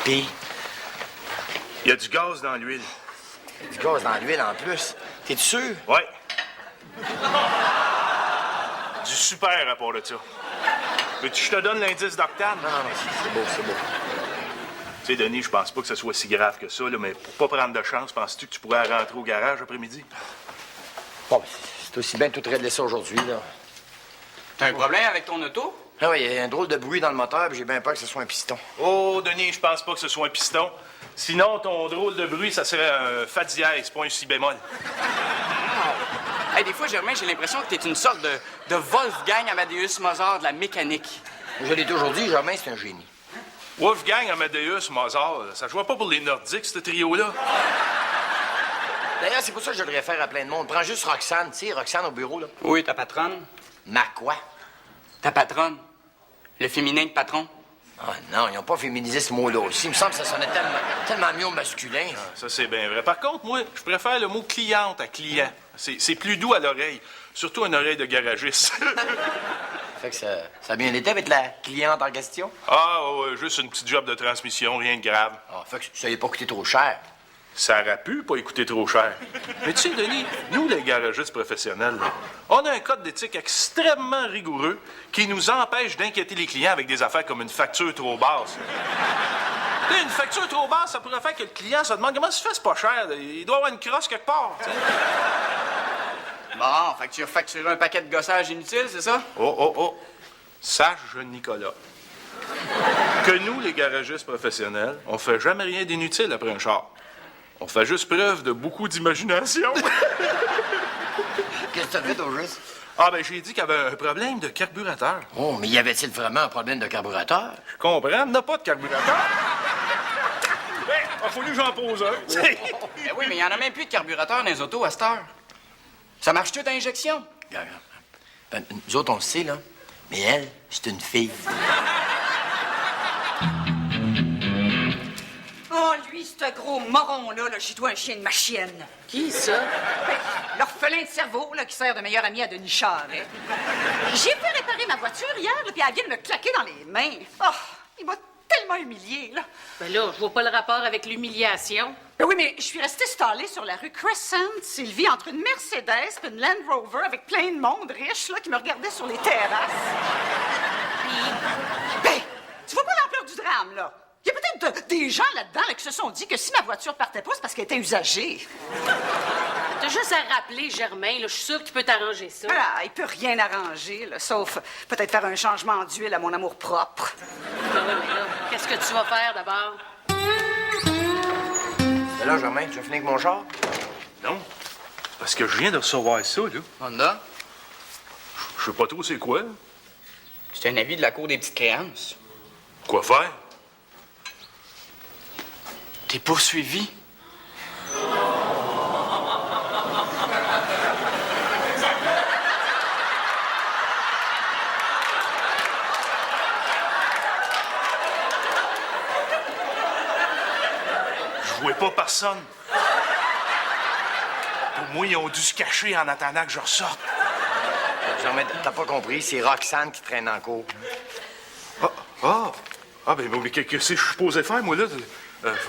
Pis? Il y a du gaz dans l'huile. Du gaz dans l'huile en plus. T'es sûr? Ouais. Du super à part de ça. Veux-tu que je te donne l'indice d'octane? Non, c'est beau, c'est beau. Tu sais, Denis, je pense pas que ce soit si grave que ça, là, mais pour pas prendre de chance, penses-tu que tu pourrais rentrer au garage après-midi? Bon, c'est aussi bien de tout régler ça aujourd'hui, là. T'as un problème avec ton auto? Ah oui, il y a un drôle de bruit dans le moteur, puis j'ai bien peur que ce soit un piston. Oh, Denis, je pense pas que ce soit un piston. Sinon, ton drôle de bruit, ça serait un fa dièse, pas un si bémol. Hey, des fois, Germain, j'ai l'impression que t'es une sorte de Wolfgang Amadeus Mozart de la mécanique. Je l'ai dit aujourd'hui, Germain, c'est un génie. Wolfgang, Amadeus, Mozart, ça jouait pas pour les Nordiques, ce trio-là. D'ailleurs, c'est pour ça que je le réfère à plein de monde. Prends juste Roxane, tu sais, Roxane au bureau, là. Oui, ta patronne. Ma quoi? Ta patronne. Le féminin de patron. Ah non, ils n'ont pas féminisé ce mot-là aussi. Il me semble que ça sonnait tellement mieux au masculin. Ah, ça, c'est bien vrai. Par contre, moi, je préfère le mot cliente à client. C'est plus doux à l'oreille. Surtout une oreille de garagiste. Fait que ça a bien été avec la cliente en question? Ah, ouais, juste une petite job de transmission, rien de grave. Ah, fait que ça n'a pas coûté trop cher. Ça aurait pu pas coûter trop cher. Mais tu sais, Denis, nous, les garagistes professionnels, là, on a un code d'éthique extrêmement rigoureux qui nous empêche d'inquiéter les clients avec des affaires comme une facture trop basse. Tu sais, une facture trop basse, ça pourrait faire que le client se demande comment ça se fait, c'est pas cher. Il doit avoir une crosse quelque part. Tu sais. Bon, fait que tu as facturé un paquet de gossage inutile, c'est ça? Oh. Sache, Nicolas, que nous, les garagistes professionnels, on fait jamais rien d'inutile après un char. On fait juste preuve de beaucoup d'imagination. Qu'est-ce que t'as fait au juste? Ah, ben, j'ai dit qu'il y avait un problème de carburateur. Oh, mais y avait-il vraiment un problème de carburateur? Je comprends, il n'a pas de carburateur. Ben, il a fallu que j'en pose un. Ben oui, mais il n'y en a même plus de carburateur dans les autos à cette heure. Ça marche tout à injection. Regarde. Ben, nous autres, on le sait, là. Mais elle, c'est une fille. Oh, lui, ce gros moron-là, là, chez toi, un chien de ma chienne. Qui, ça? Ben, l'orphelin de cerveau, là, qui sert de meilleur ami à Denis Charret. J'ai fait réparer ma voiture hier, là, puis elle vient de me claquer dans les mains. Oh, il m'a tellement humilié, là. Ben là, je vois pas le rapport avec l'humiliation. Ben oui, mais je suis restée stallée sur la rue Crescent, Sylvie, entre une Mercedes et une Land Rover avec plein de monde riche, là, qui me regardait sur les terrasses. Ben, tu vois pas l'ampleur du drame, là? Il y a peut-être des gens là-dedans là, qui se sont dit que si ma voiture partait pas, c'est parce qu'elle était usagée. T'as juste à rappeler, Germain, là, je suis sûre que tu peux t'arranger ça. Ah, il peut rien arranger, là, sauf peut-être faire un changement d'huile à mon amour-propre. Ben ouais, mais là, qu'est-ce que tu vas faire d'abord? Ben là, Germain, tu as fini avec mon char? Non, parce que je viens de recevoir ça, là. Honda, Je sais pas trop c'est quoi. c'est un avis de la Cour des petites créances. Quoi faire? T'es poursuivi. Je vois pas personne. Pour moi, ils ont dû se cacher en attendant que je ressorte. Germain, t'as pas compris, c'est Roxane qui traîne en cours. Ben, qu'est-ce que je suis supposé faire, moi, là?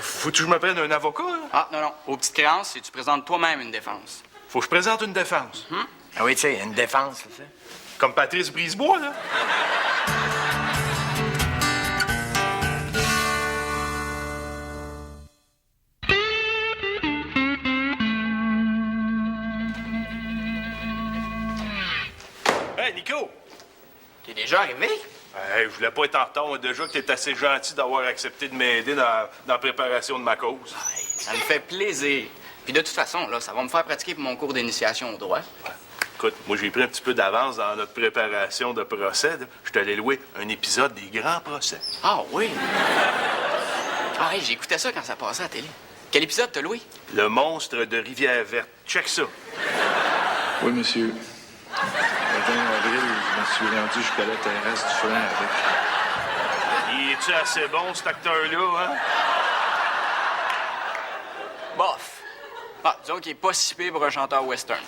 Faut-tu que je me prenne un avocat, là? Ah, non. Aux petites créances, c'est tu présentes toi-même une défense. Faut que je présente une défense. Ah oui, tu sais, une défense, c'est ça. Comme Patrice Brisebois, là. Hey, Nico! T'es déjà arrivé? Hey, je voulais pas être en retard, moi, déjà que t'es assez gentil d'avoir accepté de m'aider dans la préparation de ma cause. Ça me fait plaisir. Puis de toute façon, là, ça va me faire pratiquer pour mon cours d'initiation au droit. Écoute, moi, j'ai pris un petit peu d'avance dans notre préparation de procès. Là. Je t'allais louer un épisode des grands procès. Ah oui? Ah hey, j'écoutais ça quand ça passait à la télé. Quel épisode t'as loué? Le monstre de Rivière-Verte. Check ça. Oui, monsieur. Le 20 avril, je me suis rendu jusqu'à la terrasse du frein avec. Il est-tu assez bon, cet acteur-là, hein? Bof. Ah, disons qu'il est pas si pire pour un chanteur western.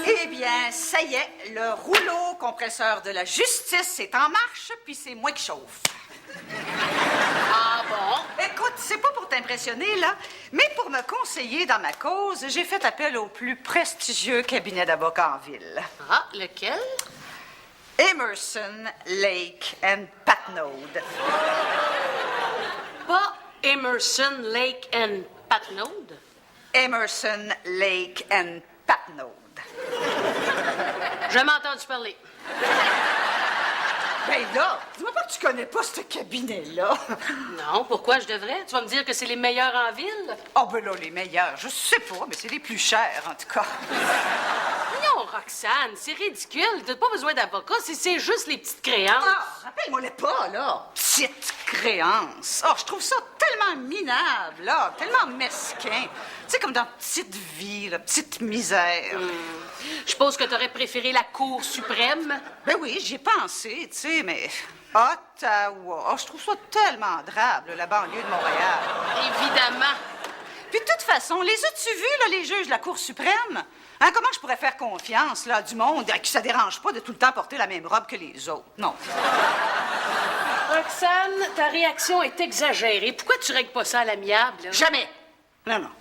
Eh bien, Ben, ça y est, le rouleau compresseur de la justice est en marche, puis c'est moi qui chauffe. Ah bon? Écoute, c'est pas pour t'impressionner, là, mais pour me conseiller dans ma cause, j'ai fait appel au plus prestigieux cabinet d'avocats en ville. Ah, lequel? Emerson, Lake and Patnaud. Pas Emerson, Lake and Patnaud? Emerson, Lake and Patnaud. Jamais entendu parler. Ben là, dis-moi pas que tu connais pas ce cabinet-là. Non, pourquoi je devrais? Tu vas me dire que c'est les meilleurs en ville? Oh, ben là, les meilleurs, je sais pas, mais c'est les plus chers, en tout cas. Non, Roxane, c'est ridicule. T'as pas besoin d'avocat, c'est juste les petites créances. Ah, rappelle-moi-les pas, là. Petite créance. Oh, je trouve ça tellement minable, là, tellement mesquin. Tu sais, comme dans Petite Vie, là, Petite Misère. Je suppose que t'aurais préféré la Cour suprême. Ben oui, j'y ai pensé, tu sais, mais Ottawa, oh, je trouve ça tellement drable, la banlieue de Montréal. Évidemment. Puis de toute façon, les as-tu vus, là, les juges de la Cour suprême? Hein, comment je pourrais faire confiance, là, du monde à qui ça dérange pas de tout le temps porter la même robe que les autres? Non. Roxane, ta réaction est exagérée. Pourquoi tu règles pas ça à l'amiable? Là? Jamais. Non, non.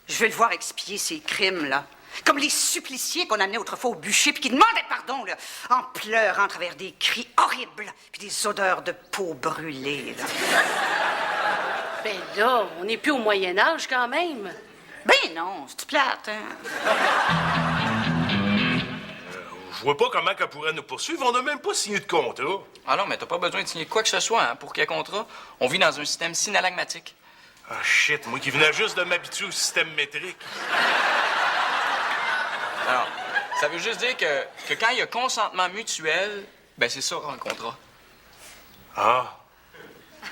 Je vais le voir expier ses crimes, là. Comme les suppliciés qu'on amenait autrefois au bûcher puis qui demandaient pardon, là, en pleurant à travers des cris horribles puis des odeurs de peau brûlée, là. Ben là, on n'est plus au Moyen-Âge quand même. Ben non, c'est plate, hein? Je vois pas comment qu'elle pourrait nous poursuivre. On n'a même pas signé de contrat. Ah non, mais t'as pas besoin de signer quoi que ce soit hein, pour qu'il y ait contrat. On vit dans un système synalagmatique. Ah, shit, moi qui venais juste de m'habituer au système métrique. Alors, ça veut juste dire que quand il y a consentement mutuel, ben c'est ça, un contrat. Ah.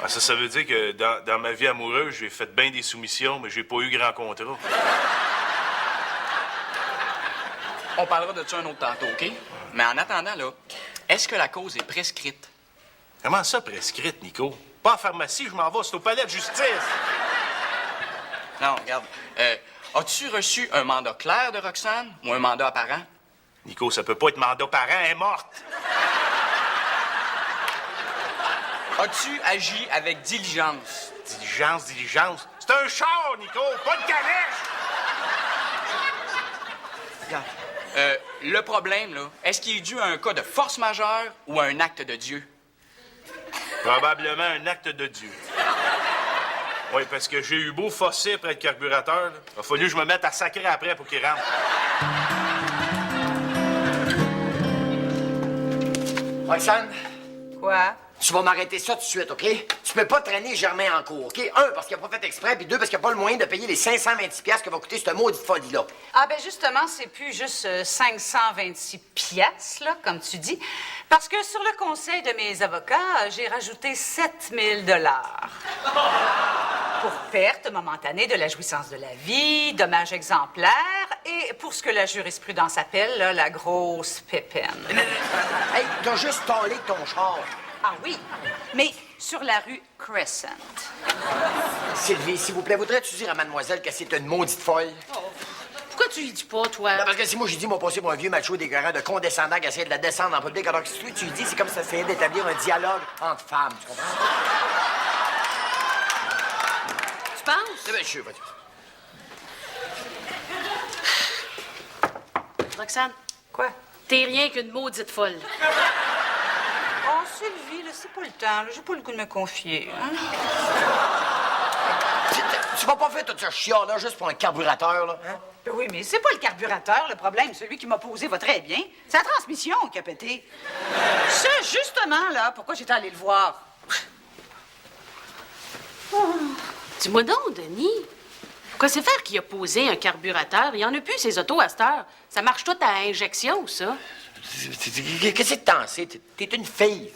Ah, ça veut dire que dans ma vie amoureuse, j'ai fait bien des soumissions, mais j'ai pas eu grand contrat. On parlera de ça un autre tantôt, OK? Mais en attendant, là, est-ce que la cause est prescrite? Comment ça, prescrite, Nico? Pas en pharmacie, je m'en vais, c'est au palais de justice. Non, regarde. As-tu reçu un mandat clair de Roxane ou un mandat apparent? Nico, ça peut pas être mandat parent, elle est morte. As-tu agi avec diligence? Diligence. C'est un char, Nico, pas de calèche! Regarde. Le problème, là, est-ce qu'il est dû à un cas de force majeure ou à un acte de Dieu? Probablement un acte de Dieu. Oui, parce que j'ai eu beau fosser après le carburateur, là. Il a fallu que je me mette à sacrer après pour qu'il rentre. Roxane, Quoi? tu vas m'arrêter ça tout de suite, OK? Tu peux pas traîner Germain en cours, OK? Un, parce qu'il a pas fait exprès, puis deux, parce qu'il a pas le moyen de payer les 526 piastres que va coûter cette maudite folie-là. Ah, ben justement, c'est plus juste 526 piastres, là, comme tu dis, parce que sur le conseil de mes avocats, j'ai rajouté 7000 $ pour perte momentanée de la jouissance de la vie, dommages exemplaires, et pour ce que la jurisprudence appelle, là, la grosse pépine. Hey, t'as juste talé ton char. Ah oui, mais sur la rue Crescent. Sylvie, s'il vous plaît, voudrais-tu dire à mademoiselle que c'est une maudite folle? Pourquoi tu lui dis pas, toi? Non, parce que si moi, j'ai dit, mon passé pour un vieux macho dégueulasse de condescendant qui essaie de la descendre en public, alors que si tu lui dis, c'est comme ça essayait d'établir un dialogue entre femmes, tu comprends? Tu penses? Eh bien, je suis, vas-y. Roxane, Quoi? t'es rien qu'une maudite folle. Oh, Sylvie, là, c'est pas le temps, là. J'ai pas le goût de me confier, hein? Tu vas pas faire tout ce chiant-là juste pour un carburateur, là? Hein? Ben oui, mais c'est pas le carburateur, le problème. Celui qui m'a posé va très bien. C'est la transmission qui a pété. C'est justement, là, pourquoi j'étais allée le voir. Dis-moi donc, Denis. Quoi, c'est faire qui a posé un carburateur? Il y en a plus, ces autos, à cette heure. Ça marche tout à injection, ça. Qu'est-ce que t'en sais? T'es une fille.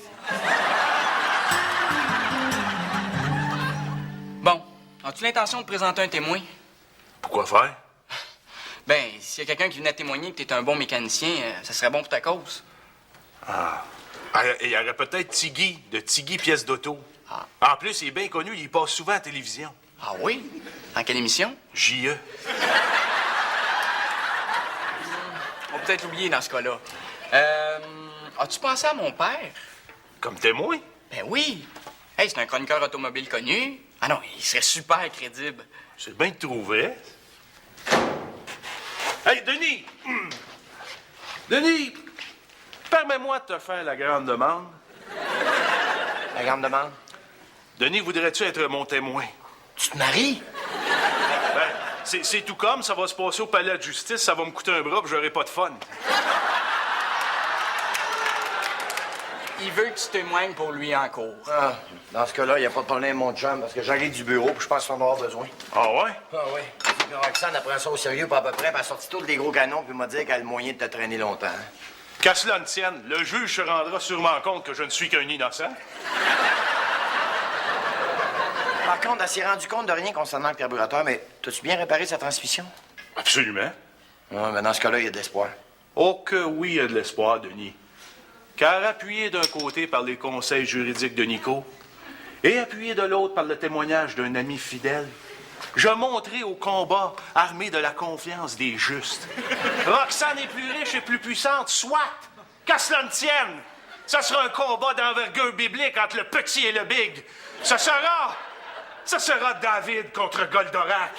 Bon, as-tu l'intention de présenter un témoin? Pourquoi faire? Ben, s'il y a quelqu'un qui venait témoigner que t'es un bon mécanicien, ça serait bon pour ta cause. Il y aurait peut-être Tiggy, de Tiggy Pièce d'auto. Ah. En plus, il est bien connu, il passe souvent à la télévision. Ah oui? Dans quelle émission? J.E. On va peut-être l'oublier dans ce cas-là. As-tu pensé à mon père? Comme témoin? Ben oui. Hey, c'est un chroniqueur automobile connu. Ah non, il serait super crédible. C'est bien de trouver. Hey, Denis! Denis, permets-moi de te faire la grande demande. La grande demande. Denis, voudrais-tu être mon témoin? Tu te maries? Ben, c'est tout comme, ça va se passer au palais de justice, ça va me coûter un bras, puis j'aurai pas de fun. Il veut que tu témoignes pour lui en cours. Ah, dans ce cas-là, il n'y a pas de problème, mon chum, parce que j'arrive du bureau, puis je pense qu'on va avoir besoin. Ah ouais? Ah oui. Puis Roxane, elle prend ça au sérieux, pas à peu près, puis elle a sorti tous des gros canons, puis m'a dit qu'elle a le moyen de te traîner longtemps. Qu'à cela ne tienne, le juge se rendra sûrement compte que je ne suis qu'un innocent. Par contre, elle s'est rendue compte de rien concernant le carburateur, mais t'as-tu bien réparé sa transmission? Absolument. Oui, mais dans ce cas-là, il y a de l'espoir. Oh que oui, il y a de l'espoir, Denis. Car appuyé d'un côté par les conseils juridiques de Nico et appuyé de l'autre par le témoignage d'un ami fidèle, je monterai au combat armé de la confiance des justes. Roxane est plus riche et plus puissante, soit, qu'à cela ne tienne. Ça sera un combat d'envergure biblique entre le petit et le big. Ça sera David contre Goldorak.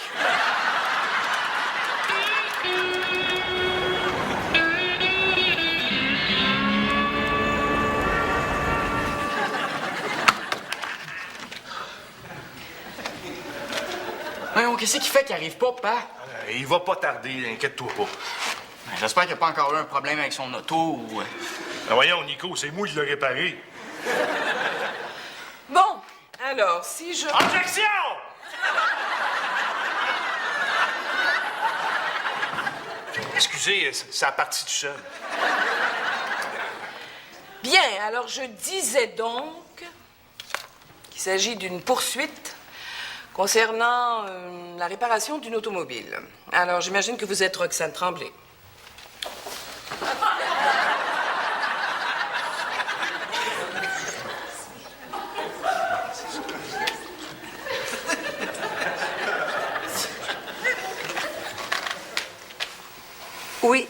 Voyons, qu'est-ce qu'il fait qu'il arrive pas, papa? Il va pas tarder, inquiète-toi pas. Ben, j'espère qu'il n'y a pas encore eu un problème avec son auto ou... Ben voyons, Nico, c'est moi qui l'ai réparé. Bon, alors, si je... Objection! Excusez, ça a parti tout seul. Bien, alors je disais donc qu'il s'agit d'une poursuite concernant la réparation d'une automobile. Alors, j'imagine que vous êtes Roxane Tremblay. Oui.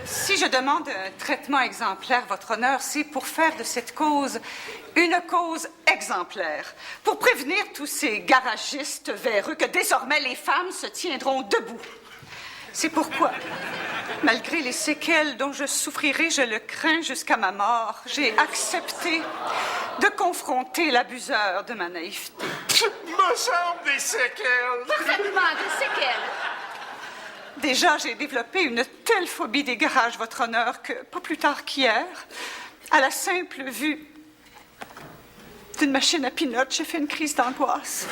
Si je demande un traitement exemplaire, Votre Honneur, c'est pour faire de cette cause une cause exemplaire, pour prévenir tous ces garagistes véreux que désormais les femmes se tiendront debout. C'est pourquoi, malgré les séquelles dont je souffrirai, je le crains jusqu'à ma mort, j'ai accepté de confronter l'abuseur de ma naïveté. Me semble des séquelles. Parfaitement, des séquelles. Déjà, j'ai développé une telle phobie des garages, Votre Honneur, que pas plus tard qu'hier, à la simple vue d'une machine à pinottes, j'ai fait une crise d'angoisse.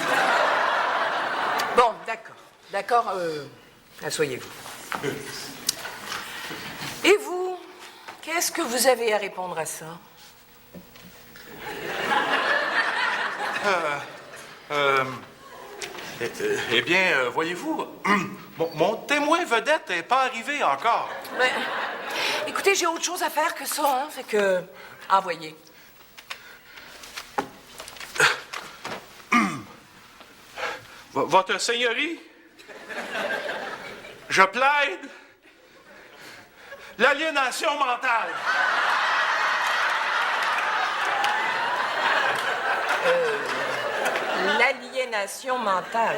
Bon, d'accord. D'accord, asseyez-vous. Et vous, qu'est-ce que vous avez à répondre à ça? Eh bien, voyez-vous, mon témoin vedette n'est pas arrivé encore. Ben, écoutez, j'ai autre chose à faire que ça, hein, fait que... Envoyez. Votre Seigneurie, je plaide l'aliénation mentale. L'aliénation mentale.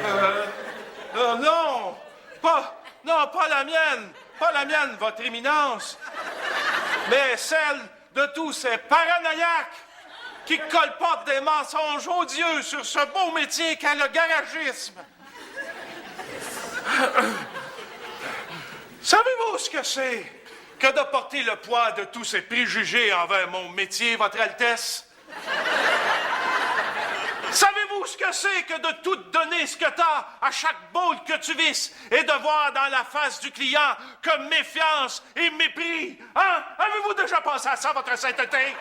Non, pas la mienne, votre éminence, mais celle de tous ces paranoïaques qui colportent des mensonges odieux sur ce beau métier qu'est le garagisme. Savez-vous ce que c'est que de porter le poids de tous ces préjugés envers mon métier, Votre Altesse? Savez-vous ce que c'est que de tout donner ce que t'as à chaque boule que tu visses et de voir dans la face du client que méfiance et mépris? Hein? Avez-vous déjà pensé à ça, Votre Sainteté?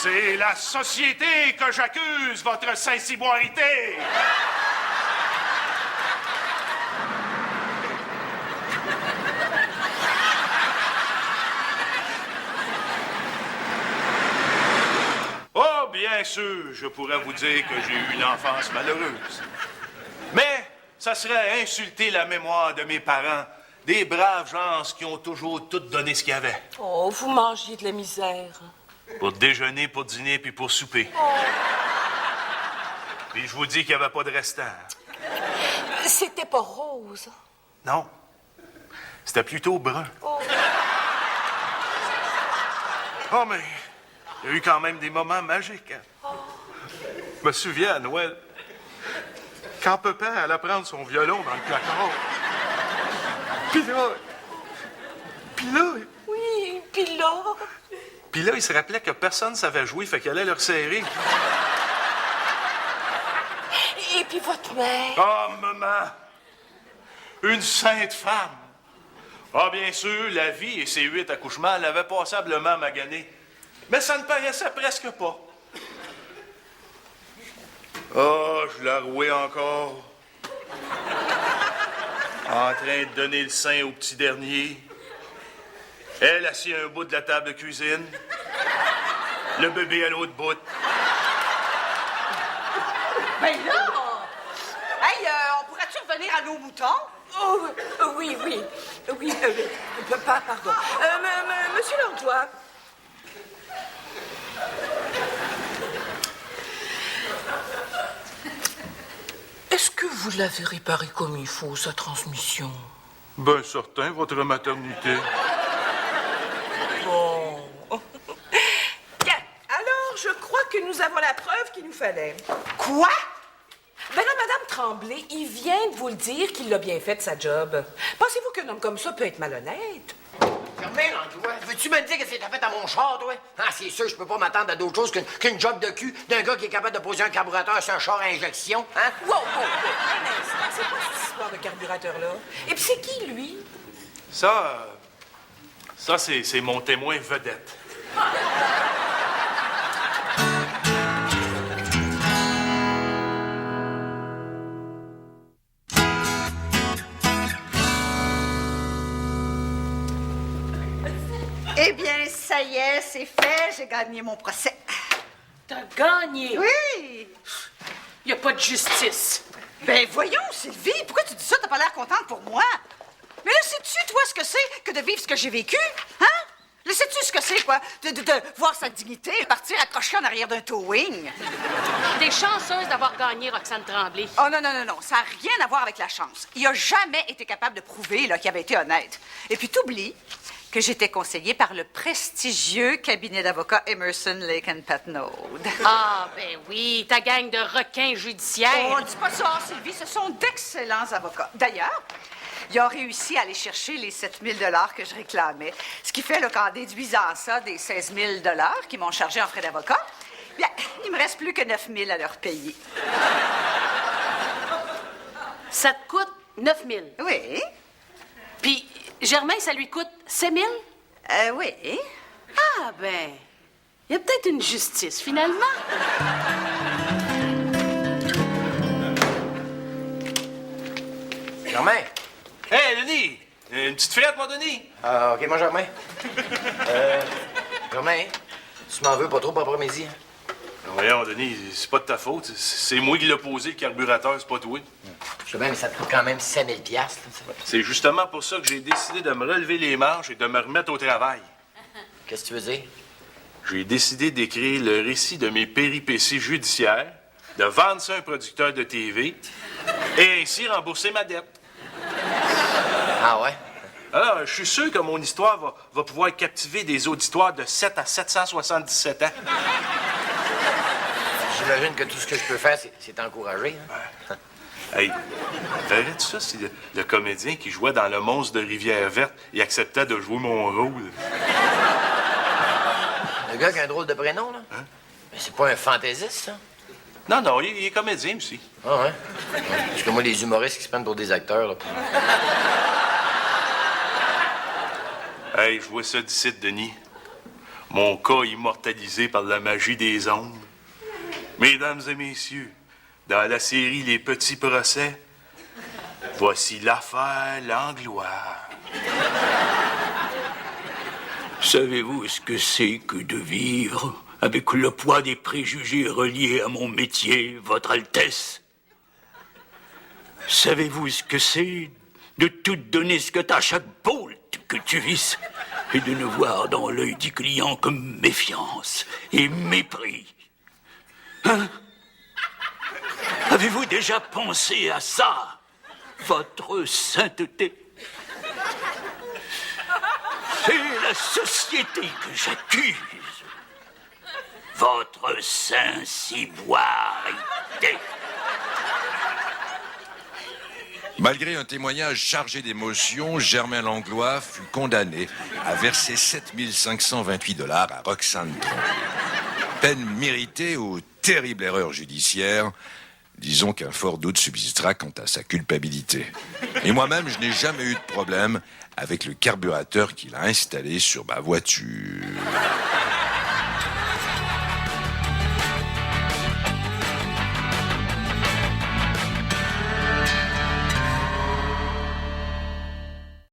C'est la société que j'accuse, votre Saint-Ciboirité! Oh, bien sûr, je pourrais vous dire que j'ai eu une enfance malheureuse. Mais ça serait insulter la mémoire de mes parents, des braves gens qui ont toujours tout donné ce qu'il y avait. Oh, vous mangez de la misère. Pour déjeuner, pour dîner, puis pour souper. Puis je vous dis qu'il n'y avait pas de restant. C'était pas rose. Non. C'était plutôt brun. Oh, mais il y a eu quand même des moments magiques. Hein? Je me souviens à Noël, quand papa allait prendre son violon dans le placard. Puis là, Oui, puis là... Puis là, il se rappelait que personne ne savait jouer, fait qu'il allait le resserrer. Et puis votre mère... Oh, maman! Une sainte femme! Ah, bien sûr, la vie et ses 8 accouchements l'avaient passablement maganée. Mais ça ne paraissait presque pas. Oh, je la rouais encore. En train de donner le sein au petit dernier. Elle assis à un bout de la table de cuisine. Le bébé à l'autre bout. Ben là! Hey, on pourrait-tu revenir à nos moutons? Oh, oui. Pardon. Monsieur Langlois. Est-ce que vous l'avez réparé comme il faut, sa transmission? Ben, certain, votre maternité. Bon. Bien. Alors, je crois que nous avons la preuve qu'il nous fallait. Quoi? Ben là, Madame Tremblay, il vient de vous le dire qu'il l'a bien fait, sa job. Pensez-vous qu'un homme comme ça peut être malhonnête? Germain Langlois, veux-tu me dire que c'est ta fête à mon char, toi? Ah, c'est sûr, je peux pas m'attendre à d'autre chose qu'une job de cul d'un gars qui est capable de poser un carburateur sur un char à injection, hein? Wow. Un instant, c'est quoi cette histoire de carburateur-là? Et puis c'est qui, lui? Ça, c'est mon témoin vedette. Eh bien, ça y est, c'est fait, j'ai gagné mon procès. T'as gagné. Oui! Y a pas de justice. Ben voyons, Sylvie, pourquoi tu dis ça? T'as pas l'air contente pour moi? Mais là, sais-tu, toi, ce que c'est que de vivre ce que j'ai vécu? Hein? Là, sais-tu ce que c'est, quoi? De voir sa dignité partir accrochée en arrière d'un towing? T'es chanceuse d'avoir gagné, Roxane Tremblay. Oh non, ça n'a rien à voir avec la chance. Il a jamais été capable de prouver qu'il avait été honnête. Et puis, t'oublies que j'étais conseillée par le prestigieux cabinet d'avocats Emerson, Lake & Patnaud. Ah, ben oui, ta gang de requins judiciaires. Oh, dis pas ça, Sylvie, ce sont d'excellents avocats. D'ailleurs, ils ont réussi à aller chercher les 7 000 $ que je réclamais. Ce qui fait qu'en déduisant ça des 16 000 $ qu'ils m'ont chargé en frais d'avocat, bien, il me reste plus que 9 000 à leur payer. Ça te coûte 9 000. Oui. Puis Germain, ça lui coûte 7 000? Oui. Ah, ben, il y a peut-être une justice, finalement. Germain! Hey, Denis! Une petite frette, mon Denis? Ah, OK, moi, Germain. Germain, tu m'en veux pas trop pour après-midi, hein? Voyons, Denis, c'est pas de ta faute. C'est moi qui l'ai posé, le carburateur, c'est pas toi. Je sais bien, mais ça te coûte quand même 5 000 $. C'est justement pour ça que j'ai décidé de me relever les manches et de me remettre au travail. Qu'est-ce que tu veux dire? J'ai décidé d'écrire le récit de mes péripéties judiciaires, de vendre ça à un producteur de TV et ainsi rembourser ma dette. Ah ouais? Alors, je suis sûr que mon histoire va pouvoir captiver des auditoires de 7 à 777 ans. J'imagine que tout ce que je peux faire, c'est t'encourager. Hein? Hey, verrais-tu ça si le comédien qui jouait dans Le Monstre de Rivière-Verte, il acceptait de jouer mon rôle? Le gars qui a un drôle de prénom, là? Hein? Mais c'est pas un fantaisiste, ça? Non, il est comédien aussi. Ah ouais? Parce que moi, les humoristes qui se prennent pour des acteurs, là... Hey, je vois ça d'ici, Denis. Mon cas immortalisé par la magie des ondes. Mesdames et messieurs, dans la série Les Petits Procès, voici l'affaire Langlois. Savez-vous ce que c'est que de vivre avec le poids des préjugés reliés à mon métier, Votre Altesse? Savez-vous ce que c'est de tout donner ce que t'as à chaque bolt que tu vises et de ne voir dans l'œil du client que méfiance et mépris? Hein? Avez-vous déjà pensé à ça, votre sainteté? C'est la société que j'accuse. Votre saint-ciboirité. Malgré un témoignage chargé d'émotion, Germain Langlois fut condamné à verser 7 528 $ à Roxane Tronc. Peine méritée ou terrible erreur judiciaire, disons qu'un fort doute subsistera quant à sa culpabilité. Et moi-même, je n'ai jamais eu de problème avec le carburateur qu'il a installé sur ma voiture.